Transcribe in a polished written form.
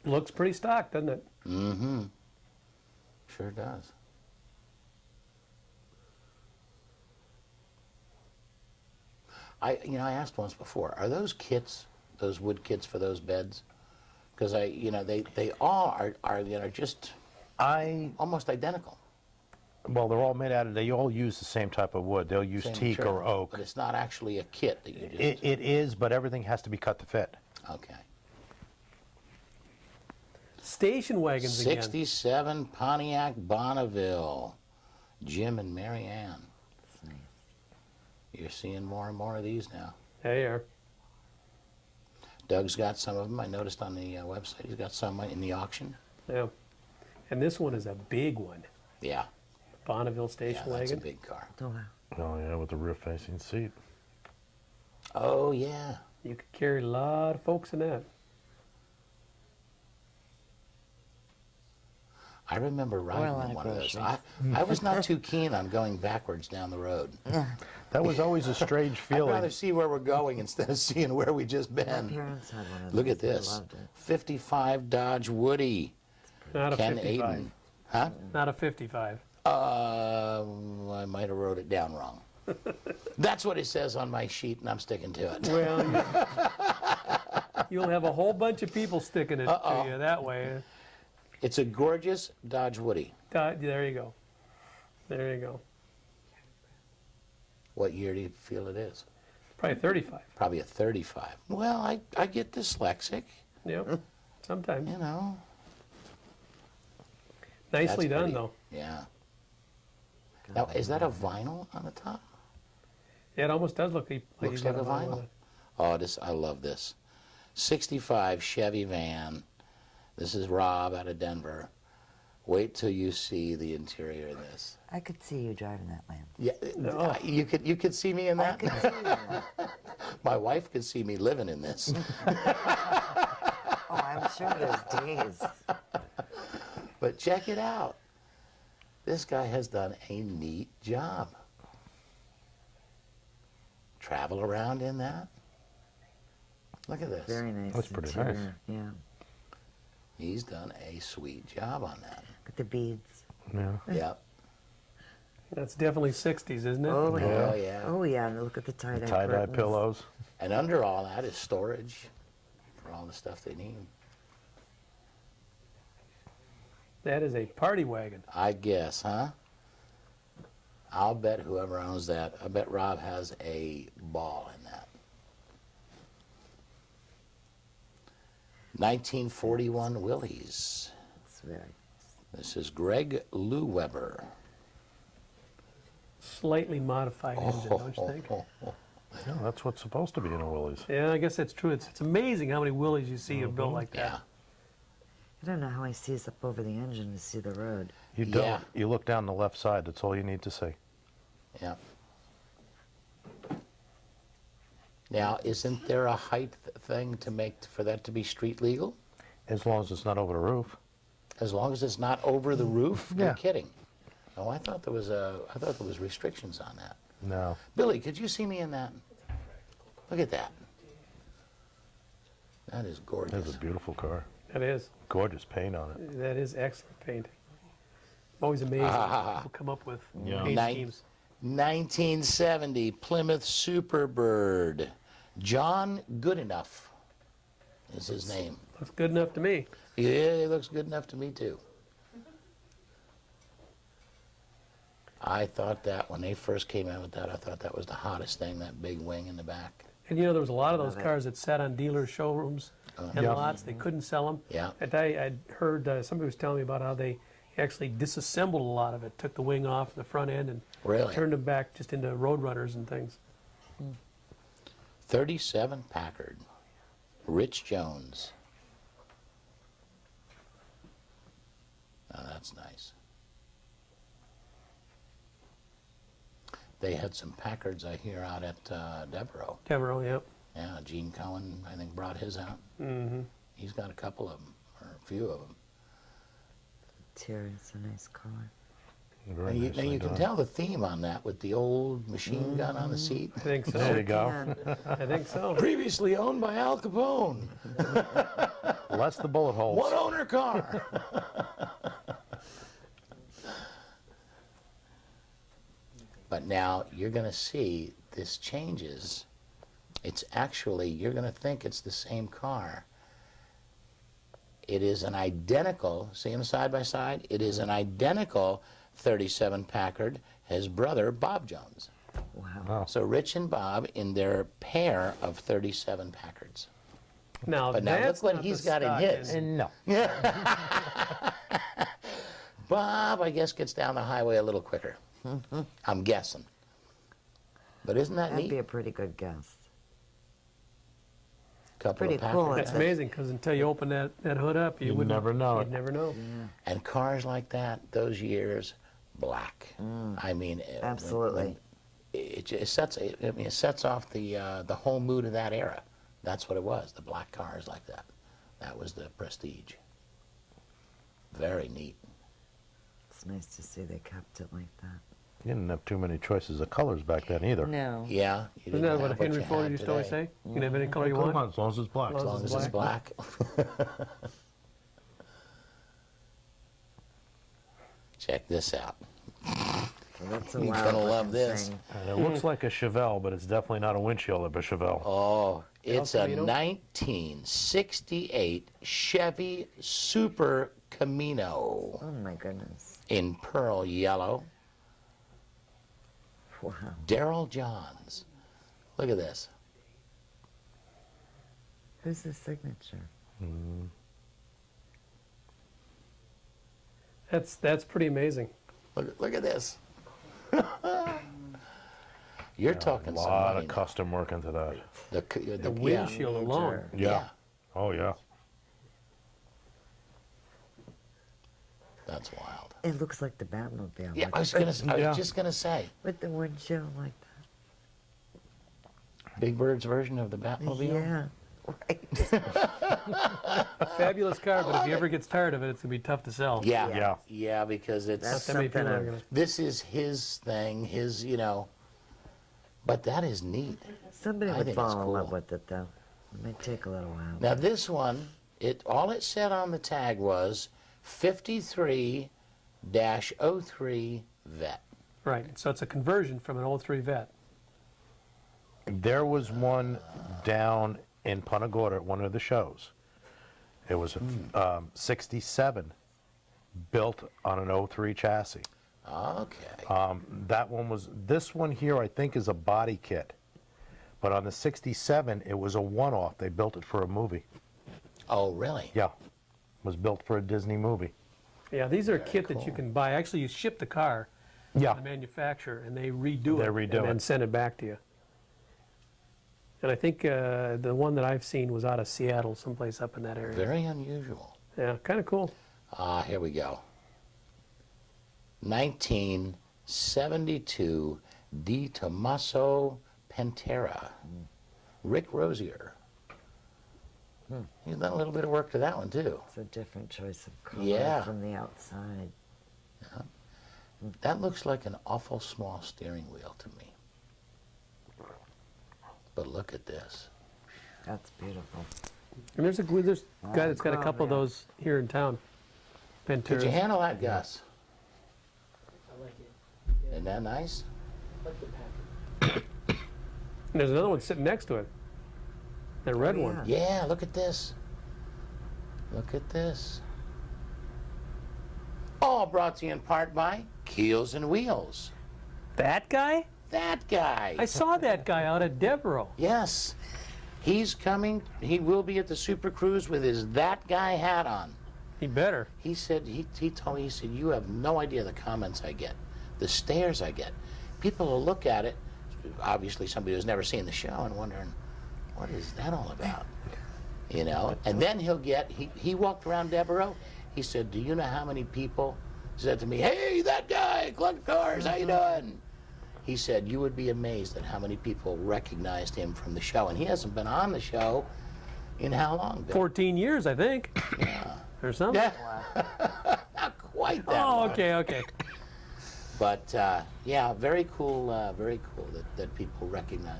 Looks pretty stock, doesn't it? Mm-hmm. Sure does. I asked once before, are those kits, those wood kits for those beds? Because they all are just almost identical. Well, they're all made out of, they all use the same type of wood. They'll use Same teak material, or oak. But it's not actually a kit that you just... It is, but everything has to be cut to fit. Okay. Station wagons again. 67 Pontiac Bonneville. Jim and Mary Ann. You're seeing more and more of these now. They are. Doug's got some of them. I noticed on the website he's got some in the auction. Yeah. And this one is a big one. Yeah. Bonneville station Yeah, that's wagon. a big car. Oh, wow. Oh, yeah, with the rear-facing seat. Oh, yeah. You could carry a lot of folks in that. I remember riding lot in of one of those. groceries. I was not too keen on going backwards down the road. That was always a strange I'd feeling. rather see where we're going instead of seeing where we just My been. parents had one of those. Look at They this. loved it. 55 Dodge Woody. Not a Ken 55. Aiden. Huh? Not a 55. I might have wrote it down wrong. That's what it says on my sheet, and I'm sticking to it. Well, you'll have a whole bunch of people sticking it to you that way. It's a gorgeous Dodge Woody. There you go. There you go. What year do you feel it is? Probably 35. Probably a 35. Well, I get dyslexic, Yep. Sometimes. you know. Nicely That's done, pretty. though. Yeah. Now, is that a vinyl on the top? Yeah, it almost does look like Looks you got like a vinyl vinyl. on it. Oh, I love this. 65 Chevy van. This is Rob out of Denver. Wait till you see the interior of this. I could see you driving that, Lance. Yeah, No. you could see me in I that. could see you. My wife could see me living in this. Oh, I'm sure there's days. But check it out. This guy has done a neat job. Travel around in that. Look at this. Very nice. That's pretty interior. Yeah. He's done a sweet job on that. With the beads. Yeah. Yep. That's definitely 60s, isn't it? Oh, yeah. Oh, yeah. Oh, yeah. And look at the tie-dye Tie-dye curtains. pillows. And under all that is storage for all the stuff they need. That is a party wagon. I guess, huh? I'll bet whoever owns that, I bet Rob has a ball in that. 1941 Willys. It's very This is Greg Lou Weber. Slightly modified engine, don't you think? Yeah, that's what's supposed to be in a Willys. Yeah, I guess that's true. It's amazing how many Willys you see built like that. Yeah. I don't know how he sees up over the engine to see the road. You don't. Yeah. You look down the left side. That's all you need to see. Yeah. Now, isn't there a height thing to make for that to be street legal? As long as it's not over the roof. As long as it's not over the roof? Yeah. You're kidding. Oh, I thought there was restrictions on that. No. Billy, could you see me in that? Look at that. That is gorgeous. That's a beautiful car. That is. Gorgeous paint on it. That is excellent paint. Always amazing what people come up with Yeah. paint Nin- schemes. 1970 Plymouth Superbird. John Goodenough is his name. Looks good enough to me. Yeah, he looks good enough to me too. I thought that when they first came out with that, I thought that was the hottest thing, that big wing in the back. And you know, there was a lot of those Love it. cars that sat on dealer showrooms and Yeah. lots. They couldn't sell them. Yeah. And I'd heard somebody was telling me about how they actually disassembled a lot of it, took the wing off the front end and Really? turned them back just into road runners and things. 37 Packard. Rich Jones. Now that's nice. They had some Packards, I hear, out at Devereaux. Devereaux, yep. Yeah, Gene Cohen, I think, brought his out. Mm-hmm. He's got a couple of them, or a few of them. Interior, it's a nice color. Very And you nicely can done. tell the theme on that with the old machine gun on the seat. I think There you so. go. And I think so. Previously owned by Al Capone. Less the bullet holes. One owner car. But now you're going to see this changes. It's actually, you're going to think it's the same car. It is an identical, see them side by side? It is an identical 37 Packard, his brother Bob Jones. Wow. Oh. So Rich and Bob in their pair of 37 Packards. Now, But now that's look what not he's the got in stock, his. is it? And no. Bob, I guess, gets down the highway a little quicker. I'm guessing. But isn't that That'd neat? be a pretty good guess. Couple pretty of cool, Packards. That's amazing, because until you open that hood up, you You'd wouldn't never know You'd it. never know. And cars like that, those years, black. I mean, Absolutely. it sets. I mean, it sets off the whole mood of that era. That's what it was. The black cars like that. That was the prestige. Very neat. It's nice to see they kept it like that. You didn't have too many choices of colors back then either. No. Yeah. You Isn't didn't that what have Henry you Ford have used to always today. say? You can have any color you Come want. on, as long as it's black. As long as it's black. Check this out. So that's a You're wild gonna love looking this. thing. And it looks like a Chevelle, but it's definitely not a windshield of a Chevelle. Oh, it's a Camino? 1968 Chevy Super Camino Oh my goodness. in pearl yellow. Wow. Daryl Johns. Look at this. Who's the signature? That's pretty amazing. Look at this. You're talking A some lot money of now. custom work into that. The windshield alone. Yeah. Oh, yeah. That's wild. It looks like the Batmobile. Yeah, like I was Yeah. just gonna say, with the windshield like Big Bird's version of the that. Batmobile. Yeah. Right. Fabulous car, but if he ever gets tired of it, it's gonna be tough to sell. Yeah, Yeah. yeah, because it's That's Not that many something people are I've- gonna. this is his thing, his But that is neat. Somebody I would think fall it's in love cool. with it though. It might take a little while. Now this one, all it said on the tag was 53-03 Vet. Right. So it's a conversion from an 03 Vet. There was one down in Punta Gorda at one of the shows. It was a 67 built on an 03 chassis. Okay. That one was, this one here I think is a body kit. But on the 67, it was a one-off. They built it for a movie. Oh, really? Yeah. It was built for a Disney movie. Yeah, these are a kit that you can buy. Actually, you ship the car Yeah. to the manufacturer, and they redo They it redo and then it. send it back to you. And I think the one that I've seen was out of Seattle, someplace up in that area. Very unusual. Yeah, kind of cool. Here we go. 1972 Di Tommaso Pantera. Rick Rosier. He's done a little bit of work to that one, too. It's a different choice of color Yeah. from the outside. That looks like an awful small steering wheel to me. But look at this. That's beautiful. And there's a guy that's got a couple of yeah. those here in town. Could you Panteras. handle that, Gus? I like it. Isn't that nice? I like the package. And there's another one sitting next to it. That red yeah. one. Yeah, look at this. Look at this. All brought to you in part by Keels and Wheels. That guy? That guy. I saw that guy out at Devereaux. Yes. He's coming. He will be at the Super Cruise with his That Guy hat on. He better. He said, he told me, he said, you have no idea the comments I get, the stares I get. People will look at it, obviously somebody who's never seen the show, and wondering, what is that all about? You know? And then he'll get, he walked around Devereaux, he said, do you know how many people said to me, hey, that guy, collect cars, how you doing? He said, you would be amazed at how many people recognized him from the show. And he hasn't been on the show in how long, Bill? 14 years, I think. Or something. Yeah. Not quite that Oh, long. okay. But yeah, very cool that people recognize.